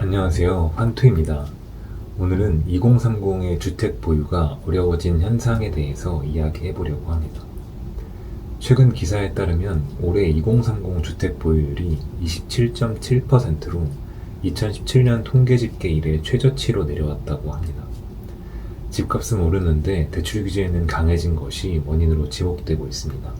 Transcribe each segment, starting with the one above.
안녕하세요. 환투입니다. 오늘은 2030의 주택 보유가 어려워진 현상에 대해서 이야기해 보려고 합니다. 최근 기사에 따르면 올해 2030 주택 보유율이 27.7%로 2017년 통계 집계 이래 최저치로 내려왔다고 합니다. 집값은 오르는데 대출 규제는 강해진 것이 원인으로 지목되고 있습니다.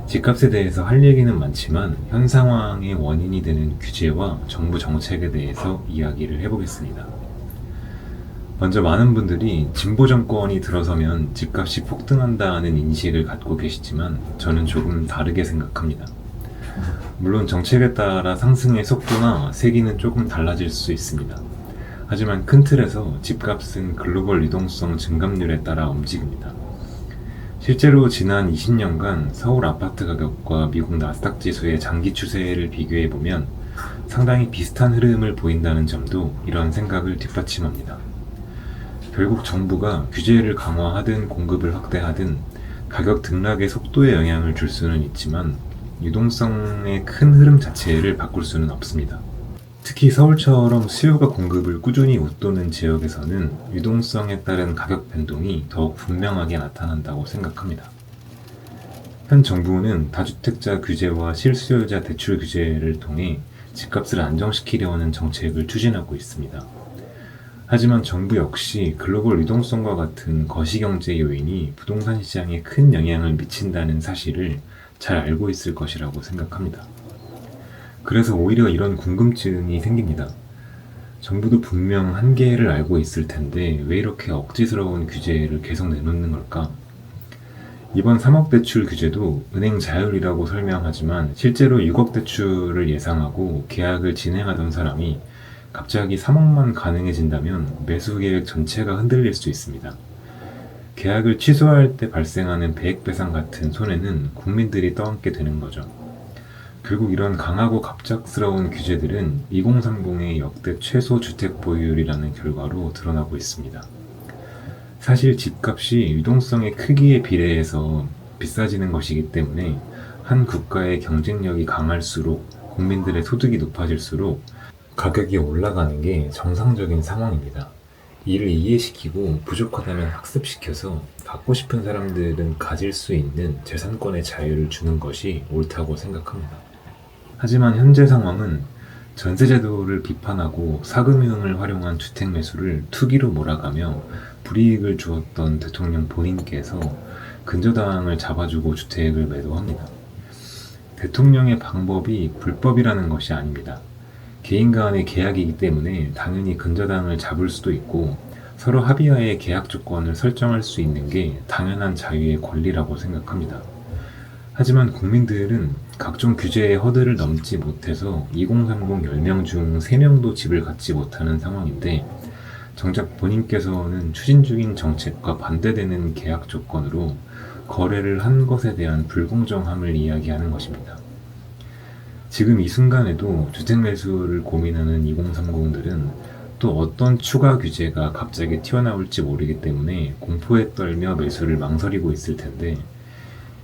집값에 대해서 할 얘기는 많지만 현 상황의 원인이 되는 규제와 정부 정책에 대해서 이야기를 해보겠습니다. 먼저 많은 분들이 진보 정권이 들어서면 집값이 폭등한다는 인식을 갖고 계시지만 저는 조금 다르게 생각합니다. 물론 정책에 따라 상승의 속도나 세기는 조금 달라질 수 있습니다. 하지만 큰 틀에서 집값은 글로벌 유동성 증감률에 따라 움직입니다. 실제로 지난 20년간 서울 아파트 가격과 미국 나스닥 지수의 장기 추세를 비교해보면 상당히 비슷한 흐름을 보인다는 점도 이런 생각을 뒷받침합니다. 결국 정부가 규제를 강화하든 공급을 확대하든 가격 등락의 속도에 영향을 줄 수는 있지만 유동성의 큰 흐름 자체를 바꿀 수는 없습니다. 특히 서울처럼 수요가 공급을 꾸준히 웃도는 지역에서는 유동성에 따른 가격 변동이 더욱 분명하게 나타난다고 생각합니다. 현 정부는 다주택자 규제와 실수요자 대출 규제를 통해 집값을 안정시키려는 정책을 추진하고 있습니다. 하지만 정부 역시 글로벌 유동성과 같은 거시경제 요인이 부동산 시장에 큰 영향을 미친다는 사실을 잘 알고 있을 것이라고 생각합니다. 그래서 오히려 이런 궁금증이 생깁니다. 정부도 분명 한계를 알고 있을 텐데 왜 이렇게 억지스러운 규제를 계속 내놓는 걸까? 이번 3억 대출 규제도 은행 자율이라고 설명하지만 실제로 6억 대출을 예상하고 계약을 진행하던 사람이 갑자기 3억만 가능해진다면 매수 계획 전체가 흔들릴 수 있습니다. 계약을 취소할 때 발생하는 배액배상 같은 손해는 국민들이 떠안게 되는 거죠. 결국 이런 강하고 갑작스러운 규제들은 2030의 역대 최소 주택 보유율이라는 결과로 드러나고 있습니다. 사실 집값이 유동성의 크기에 비례해서 비싸지는 것이기 때문에 한 국가의 경쟁력이 강할수록 국민들의 소득이 높아질수록 가격이 올라가는 게 정상적인 상황입니다. 이를 이해시키고 부족하다면 학습시켜서 갖고 싶은 사람들은 가질 수 있는 재산권의 자유를 주는 것이 옳다고 생각합니다. 하지만 현재 상황은 전세제도를 비판하고 사금융을 활용한 주택 매수를 투기로 몰아가며 불이익을 주었던 대통령 본인께서 근저당을 잡아주고 주택을 매도합니다. 대통령의 방법이 불법이라는 것이 아닙니다. 개인 간의 계약이기 때문에 당연히 근저당을 잡을 수도 있고 서로 합의하에 계약 조건을 설정할 수 있는 게 당연한 자유의 권리라고 생각합니다. 하지만 국민들은 각종 규제의 허들을 넘지 못해서 2030 10명 중 3명도 집을 갖지 못하는 상황인데 정작 본인께서는 추진 중인 정책과 반대되는 계약 조건으로 거래를 한 것에 대한 불공정함을 이야기하는 것입니다. 지금 이 순간에도 주택 매수를 고민하는 2030들은 또 어떤 추가 규제가 갑자기 튀어나올지 모르기 때문에 공포에 떨며 매수를 망설이고 있을 텐데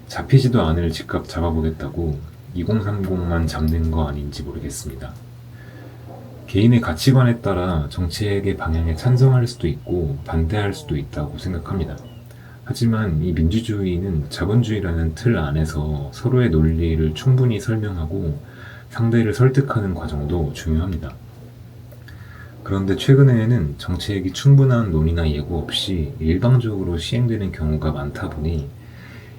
잡히지도 않을 집값 잡아보겠다고 2030만 잡는 거 아닌지 모르겠습니다. 개인의 가치관에 따라 정책의 방향에 찬성할 수도 있고 반대할 수도 있다고 생각합니다. 하지만 이 민주주의는 자본주의라는 틀 안에서 서로의 논리를 충분히 설명하고 상대를 설득하는 과정도 중요합니다. 그런데 최근에는 정책이 충분한 논의나 예고 없이 일방적으로 시행되는 경우가 많다 보니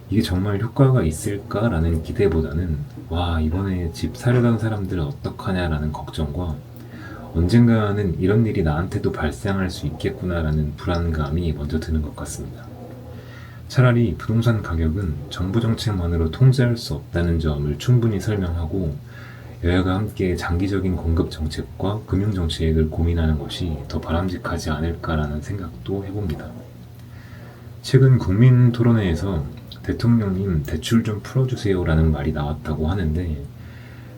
이게 정말 효과가 있을까라는 기대보다는 와, 이번에 집 사려던 사람들 어떡하냐라는 걱정과 언젠가는 이런 일이 나한테도 발생할 수 있겠구나라는 불안감이 먼저 드는 것 같습니다. 차라리 부동산 가격은 정부 정책만으로 통제할 수 없다는 점을 충분히 설명하고 여야가 함께 장기적인 공급 정책과 금융 정책을 고민하는 것이 더 바람직하지 않을까라는 생각도 해봅니다. 최근 국민 토론회에서 대통령님 대출 좀 풀어주세요라는 말이 나왔다고 하는데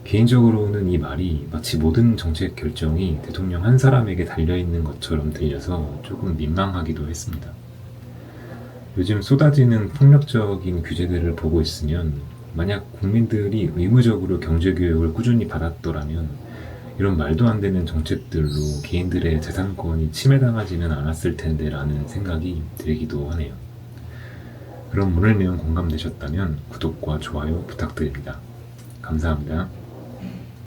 개인적으로는 이 말이 마치 모든 정책 결정이 대통령 한 사람에게 달려있는 것처럼 들려서 조금 민망하기도 했습니다. 요즘 쏟아지는 폭력적인 규제들을 보고 있으면 만약 국민들이 의무적으로 경제교육을 꾸준히 받았더라면 이런 말도 안 되는 정책들로 개인들의 재산권이 침해당하지는 않았을 텐데 라는 생각이 들기도 하네요. 그럼 오늘 내용 공감되셨다면 구독과 좋아요 부탁드립니다. 감사합니다.